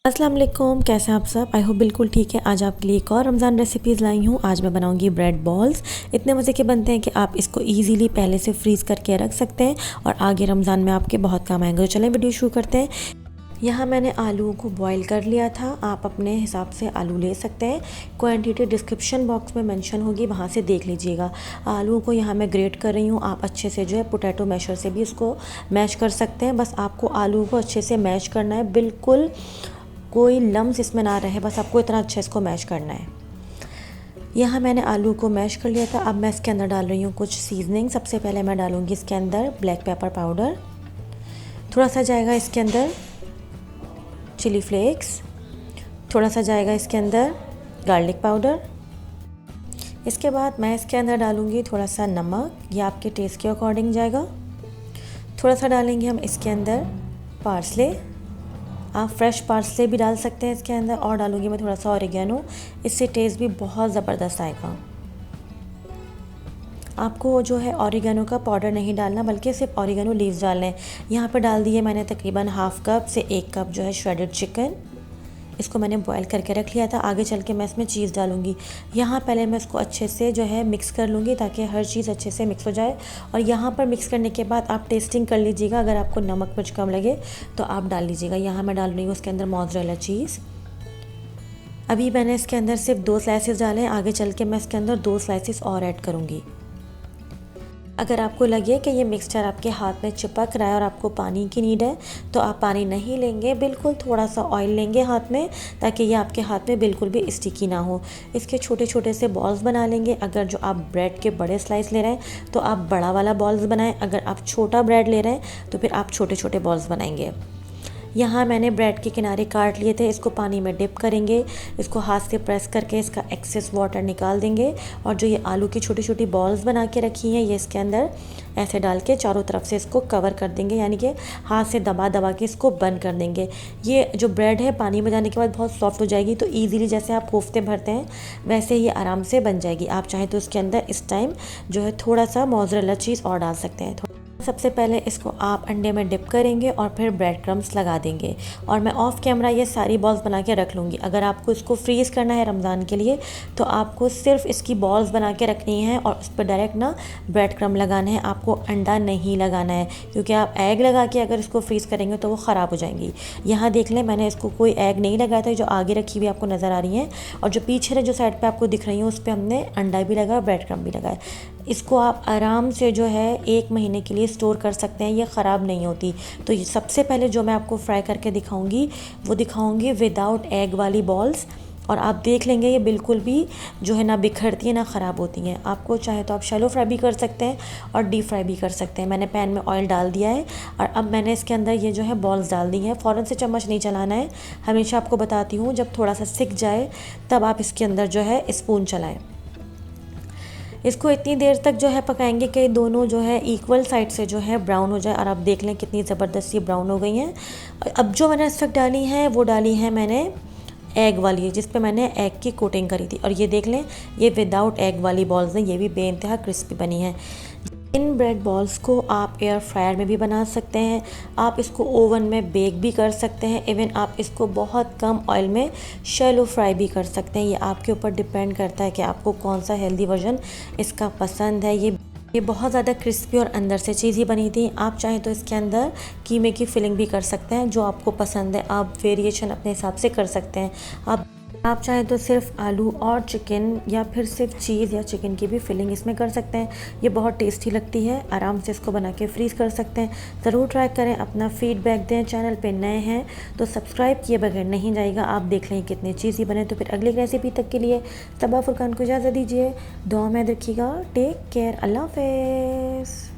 अस्सलाम वालेकुम, कैसे हैं आप सब। आई होप बिल्कुल ठीक है। आज आपके लिए एक और रमज़ान रेसिपीज़ लाई हूँ। आज मैं बनाऊँगी ब्रेड बॉल्स। इतने मज़े के बनते हैं कि आप इसको इजीली पहले से फ्रीज़ करके रख सकते हैं और आगे रमज़ान में आपके बहुत काम आएंगे। तो चलें वीडियो शुरू करते हैं। यहाँ मैंने आलूओं को बॉईल कर लिया था। आप अपने हिसाब से आलू ले सकते हैं। क्वांटिटी डिस्क्रिप्शन बॉक्स में मेंशन होगी, वहाँ से देख लीजिएगा। आलूओं को यहाँ मैं ग्रेट कर रही हूँ। आप अच्छे से जो है पोटैटो मैशर से भी इसको मैश कर सकते हैं। बस आपको आलू को अच्छे से मैश करना है, बिल्कुल कोई लम्स इसमें ना रहे, बस आपको इतना अच्छा इसको मैश करना है। यहाँ मैंने आलू को मैश कर लिया था। अब मैं इसके अंदर डाल रही हूँ कुछ सीजनिंग। सबसे पहले मैं डालूँगी इसके अंदर ब्लैक पेपर पाउडर, थोड़ा सा जाएगा इसके अंदर चिली फ्लेक्स, थोड़ा सा जाएगा इसके अंदर गार्लिक पाउडर। इसके बाद मैं इसके अंदर डालूँगी थोड़ा सा नमक, यह आपके टेस्ट के अकॉर्डिंग जाएगा। थोड़ा सा डालेंगे हम इसके अंदर पार्सले, आप फ्रेश पार्सले भी डाल सकते हैं इसके अंदर। और डालूंगी मैं थोड़ा सा ऑरिगेनो, इससे टेस्ट भी बहुत ज़बरदस्त आएगा। आपको जो है ऑरिगेनो का पाउडर नहीं डालना, बल्कि सिर्फ ऑरिगेनो लीव्स डालने हैं। यहाँ पर डाल दिए मैंने तकरीबन हाफ़ कप से 1 कप जो है श्रेडेड चिकन। इसको मैंने बॉईल करके रख लिया था। आगे चल के मैं इसमें चीज़ डालूंगी। यहाँ पहले मैं इसको अच्छे से जो है मिक्स कर लूँगी ताकि हर चीज़ अच्छे से मिक्स हो जाए। और यहाँ पर मिक्स करने के बाद आप टेस्टिंग कर लीजिएगा, अगर आपको नमक मिर्च कम लगे तो आप डाल लीजिएगा। यहाँ मैं डाल रही हूँ उसके अंदर मोज़रेला चीज़। अभी मैंने इसके अंदर सिर्फ 2 स्लाइसेस डाले हैं, आगे चल के मैं इसके अंदर 2 स्लाइसेस और ऐड करूँगी। अगर आपको लगे कि ये मिक्सचर आपके हाथ में चिपक रहा है और आपको पानी की नीड है, तो आप पानी नहीं लेंगे, बिल्कुल थोड़ा सा ऑयल लेंगे हाथ में, ताकि ये आपके हाथ में बिल्कुल भी स्टिकी ना हो। इसके छोटे छोटे से बॉल्स बना लेंगे। अगर जो आप ब्रेड के बड़े स्लाइस ले रहे हैं तो आप बड़ा वाला बॉल्स बनाएं, अगर आप छोटा ब्रेड ले रहे हैं तो फिर आप छोटे छोटे बॉल्स बनाएंगे। यहाँ मैंने ब्रेड के किनारे काट लिए थे, इसको पानी में डिप करेंगे। इसको हाथ से प्रेस करके इसका एक्सेस वाटर निकाल देंगे। और जो ये आलू की छोटी छोटी बॉल्स बना के रखी हैं, ये इसके अंदर ऐसे डाल के चारों तरफ से इसको कवर कर देंगे, यानी कि हाथ से दबा दबा के इसको बंद कर देंगे। ये जो ब्रेड है पानी में जाने के बाद बहुत सॉफ्ट हो जाएगी, तो ईज़िली जैसे आप कोफ्ते भरते हैं वैसे ही आराम से बन जाएगी। आप चाहें तो इसके अंदर इस टाइम जो है थोड़ा सा मोज़रेला चीज़ और डाल सकते हैं। सबसे पहले इसको आप अंडे में डिप करेंगे और फिर ब्रेड क्रम्स लगा देंगे। और मैं ऑफ कैमरा ये सारी बॉल्स बना के रख लूँगी। अगर आपको इसको फ्रीज़ करना है रमज़ान के लिए, तो आपको सिर्फ इसकी बॉल्स बना के रखनी है और उस पर डायरेक्ट ना ब्रेड क्रम्ब लगाना है। आपको अंडा नहीं लगाना है, क्योंकि आप एग लगा के अगर इसको फ्रीज़ करेंगे तो वो ख़राब हो जाएंगी। यहाँ देख लें, मैंने इसको कोई एग नहीं लगाया था। जो आगे रखी हुई आपको नज़र आ रही हैं और जो पीछे जो साइड पर आपको दिख रही हैं, उस पर हमने अंडा भी लगाया, ब्रेड क्रम्ब भी लगाया। इसको आप आराम से जो है 1 महीने के लिए स्टोर कर सकते हैं, ये ख़राब नहीं होती। तो ये सबसे पहले जो मैं आपको फ्राई करके दिखाऊंगी वो दिखाऊंगी विदाउट एग वाली बॉल्स। और आप देख लेंगे ये बिल्कुल भी जो है ना बिखरती है ना ख़राब होती हैं। आपको चाहे तो आप शैलो फ्राई भी कर सकते हैं और डीप फ्राई भी कर सकते हैं। मैंने पैन में ऑयल डाल दिया है और अब मैंने इसके अंदर ये जो है बॉल्स डाल दी हैं। फ़ौरन से चम्मच नहीं चलाना है, हमेशा आपको बताती हूँ जब थोड़ा सा सिक जाए तब आप इसके अंदर जो है स्पून चलाएँ। इसको इतनी देर तक जो है पकाएंगे कि दोनों जो है इक्वल साइड से जो है ब्राउन हो जाए। और आप देख लें कितनी ज़बरदस्त ये ब्राउन हो गई हैं। अब जो मैंने इस वक्त डाली है वो डाली है मैंने एग वाली, जिस पे मैंने एग की कोटिंग करी थी। और ये देख लें, ये विदाउट एग वाली बॉल्स हैं, ये भी बेइंतहा क्रिस्पी बनी है। इन ब्रेड बॉल्स को आप एयर फ्रायर में भी बना सकते हैं, आप इसको ओवन में बेक भी कर सकते हैं, इवन आप इसको बहुत कम ऑयल में शैलो फ्राई भी कर सकते हैं। ये आपके ऊपर डिपेंड करता है कि आपको कौन सा हेल्दी वर्जन इसका पसंद है। ये बहुत ज़्यादा क्रिस्पी और अंदर से चीज़ी बनी थी। आप चाहें तो इसके अंदर कीमे की फिलिंग भी कर सकते हैं, जो आपको पसंद है। आप वेरिएशन अपने हिसाब से कर सकते हैं। आप चाहें तो सिर्फ आलू और चिकन या फिर सिर्फ चीज़ या चिकन की भी फिलिंग इसमें कर सकते हैं। ये बहुत टेस्टी लगती है। आराम से इसको बना के फ्रीज़ कर सकते हैं। ज़रूर ट्राई करें, अपना फीडबैक दें। चैनल पे नए हैं तो सब्सक्राइब किए बगैर नहीं जाएगा। आप देख लें कितनी चीज़ी बने। तो फिर अगली रेसिपी तक के लिए तबा फुरकान को इजाज़त दीजिए। दुआ में रखिएगा। Take care. अल्लाह हाफ़िज़।